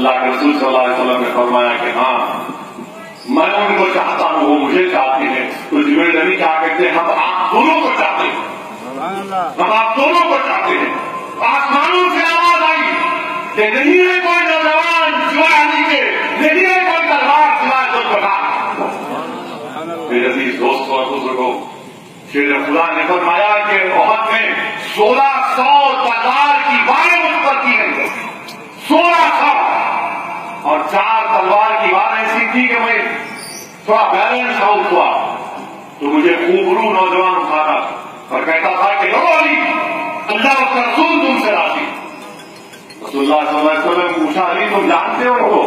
اللہ کے رسول صلی اللہ علیہ وسلم نے فرمایا کہ ہاں میں ان کو چاہتا ہوں، وہ مجھے چاہتے ہیں۔ تو جبریل نبی کیا کہتے ہیں، ہم آپ دونوں کو چاہتے ہیں، ہم آپ دونوں کو چاہتے ہیں۔ آسمانوں سے آواز آئی کہ نہیں ہے کوئی نوجوان سوائے علی کے، نہیں ہے کوئی تلوار سوائے ذوالفقار۔ میرے عزیز دوستوں اور بزرگوں، شیر خدا نے فرمایا کہ احد میں 1600 تلوار کی واریں مجھ پر کی گئی، 1600، اور 4 تلوار کی وار ایسی تھی کہ میں تھوڑا بیلنس آؤٹ ہوا تو مجھے خوبرو نوجوان اٹھاتا اور کہتا تھا کہ لو علی، اللہ کا رسول تم سے راضی۔ رسول اللہ صلی اللہ علیہ وسلم نے پوچھا علی تم جانتے ہو کو؟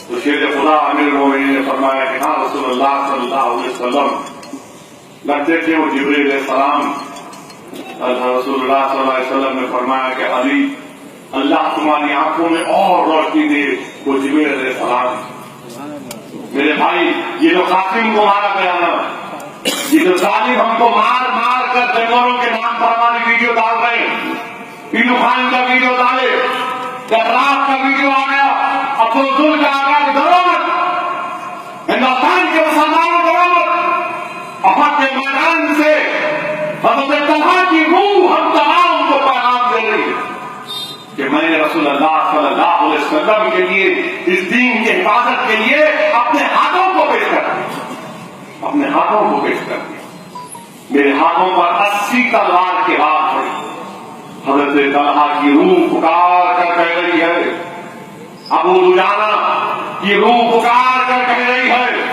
تو شیر خدا امیر المومنین نے فرمایا کہ ہاں رسول اللہ صلی اللہ علیہ وسلم لگتے تھے وہ جبریل علیہ السلام۔ رسول اللہ صلی اللہ علیہ وسلم نے فرمایا کہ علی اللہ تمہاری آنکھوں میں اور روشنی دے، وہ جبریل علیہ السلام۔ میرے بھائی، یہ جو قاسم کو مارا گیا نا، یہ جو ظالم ہم کو مار مار کر جانوروں کے نام پر ہماری ویڈیو ڈال رہے ہیں، پیلو خان کا ویڈیو ڈالے، جرات کا ویڈیو آ گیا، افروزل کا آ گیا، ڈرو مت، ہندوستان کے مسلمانوں ڈرو مت۔ احد کے میدان سے حضرت طلحہ کی روح ہم تمام کو پیغام دے رہی ہے کہ میں نے رسول اللہ صلی اللہ علیہ وسلم کے لیے، اس دین کی حفاظت کے لیے اپنے ہاتھوں کو پیش کر دیا، اپنے ہاتھوں کو پیش کر دیا۔ میرے ہاتھوں پر 80 تلوار کی ہاتھ پڑی۔ حضرت طلحہ کی روح پکار کر کہہ رہی ہے، ابو دجانہ کی روح پکار کر کہہ رہی ہے،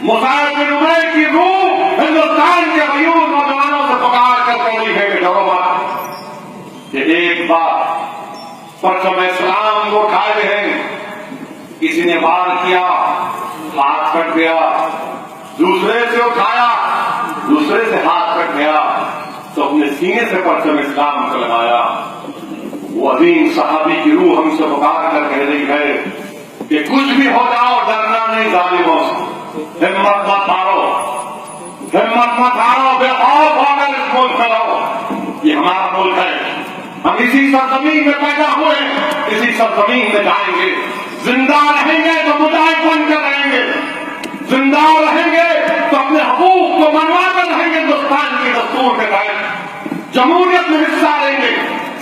مصعب بن عمیر کی روح ہندوستان کے غیور نوجوانوں سے پکار کر کہہ رہی ہے کہ ڈرو مت۔ کہ ایک بار پرچم اسلام کو اٹھائے ہیں، کسی نے وار کیا، ہاتھ کٹ گیا، دوسرے سے اٹھایا، دوسرے سے ہاتھ کٹ گیا، تو اپنے سینے سے پرچم اسلام کو لگایا۔ وہ عظیم صحابی کی روح ہم سے پکار کر کہہ رہی ہے کہ کچھ بھی ہو جاؤ ڈرنا نہیں ظالموں سے، ہمت مت ہارو، ہمت مت ہارو، بے خوف ہو کر اس ملک میں رہو، یہ ہمارا ملک ہے، ہم اسی سرزمین میں پیدا ہوئے، اسی سرزمین میں جائیں گے، زندہ رہیں گے تو مجاہد بن کر رہیں گے، زندہ رہیں گے تو اپنے حقوق کو منوا کر رہیں گے، ہندوستان کی دستور کے تحت جمہوریت میں حصہ لیں گے،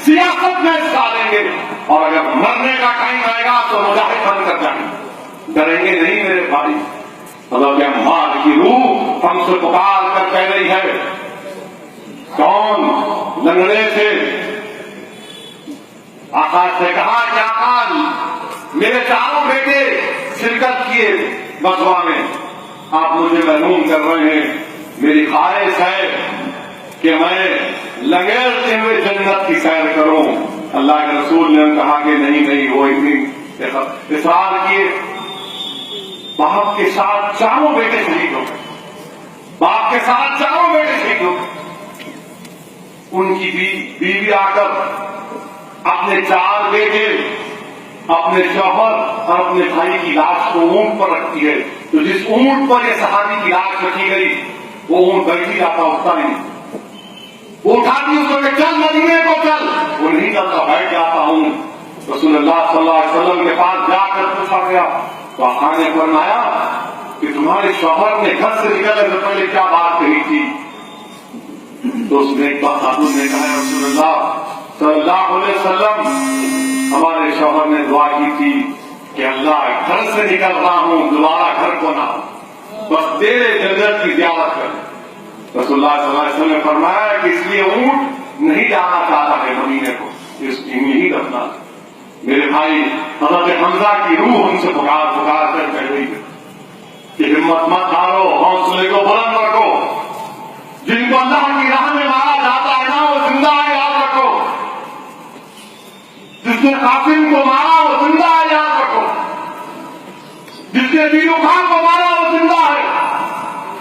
سیاست میں حصہ لیں گے، اور اگر مرنے کا ٹائم آئے گا تو مجاہد بن کر جائیں گے، ڈریں گے نہیں میرے بھائی۔ حضرت عمار کی روح ہم سے پکار کر کہہ رہی ہے، کون؟ لنگڑے سے آقا سے کہا کہ آقا میرے چاروں بیٹے شرکت کیے غزوہ میں، آپ مجھے محروم کر رہے ہیں، میری خواہش ہے کہ میں لنگڑتے ہوئے جنت کی سیر کروں۔ اللہ کے رسول نے کہا کہ نہیں نہیں، وہ اتنی اصرار کیے، باپ کے ساتھ چاروں بیٹے شہید ہو گئے، باپ کے ساتھ چاروں بیٹے شہید ہو گئے۔ ان کی بیوی آ کر اپنے 4 بیٹے، اپنے شوہر اور اپنے بھائی کی لاش کو اونٹ پر رکھتی ہے، تو جس اونٹ پر یہ صحابی کی لاش رکھی گئی وہ اونٹ بیٹھی جاتا، اٹھتا نہیں، وہ اٹھاتی اس کو کہ چل مدینے کو چل، وہ نہیں چلتا، بیٹھ جاتا ہوں۔ رسول اللہ صلی اللہ علیہ وسلم کے پاس جا کر پوچھا گیا تو آقا نے فرمایا کہ تمہارے شوہر نے گھر سے نکلنے سے پہلے کیا بات کہی تھی؟ تو اس نے ایک بات خاتون نے کہا، رسول اللہ صلی اللہ علیہ وسلم ہمارے شوہر نے دعا کی تھی کہ اللہ گھر سے نکل رہا ہوں، دوبارہ گھر کو نہ، بس تیرے جنت کی زیارت کر۔ رسول اللہ صلی اللہ علیہ وسلم نے فرمایا کہ اس لیے اونٹ نہیں جانا چاہتا ہے مدینے کو، اس یہی رکھنا۔ میرے بھائی، حضرت حمزہ کی روح ہم سے پکار پکار کر کہہ رہی ہے کہ ہمت مت ہارو، حوصلے کو بلند رکھو، جن کو اللہ کی راہ میں مارا جاتا ہے نا وہ زندہ ہے، یاد رکھو، جس نے قاسم کو مارا وہ زندہ ہے، یاد رکھو، جس نے بیرو خان کو مارا وہ زندہ ہے،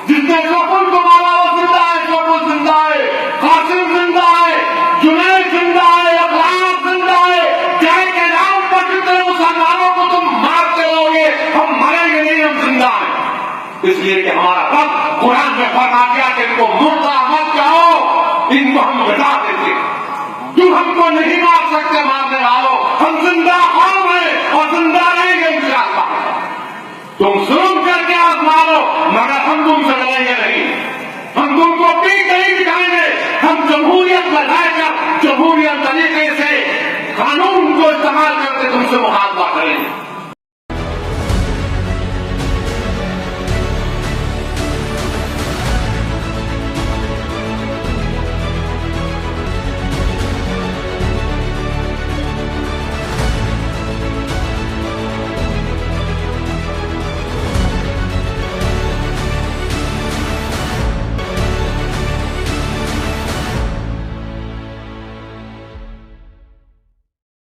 جس نے شوکل کو مارا وہ زندہ ہے، شوکل زندہ ہے، قاسم زندہ ہے، جنید زندہ ہے، اخلاق زندہ ہے، جائے کے نام پر جتنے مسلمانوں کو تم مارتے رہو گے ہم مریں گے نہیں، ہم زندہ ہیں، اس لیے کہ ہمارا رب قرآن میں فرما دیا کہ ان کو مردہ مت کہو، ان کو ہم بتا دیتے، تم ہم کو نہیں مار سکتے مارنے والوں، ہم زندہ قوم ہیں اور زندہ رہیں گے انشاءاللہ. تم ظلم کر کے آزما لو مگر ہم تم سے لڑیں گے نہیں. ہم تم کو پیٹ نہیں دکھائیں گے. ہم جمہوریت لگائے گا جمہوریت طریقے سے قانون کو استعمال کر کے تم سے مقابلہ کریں گے.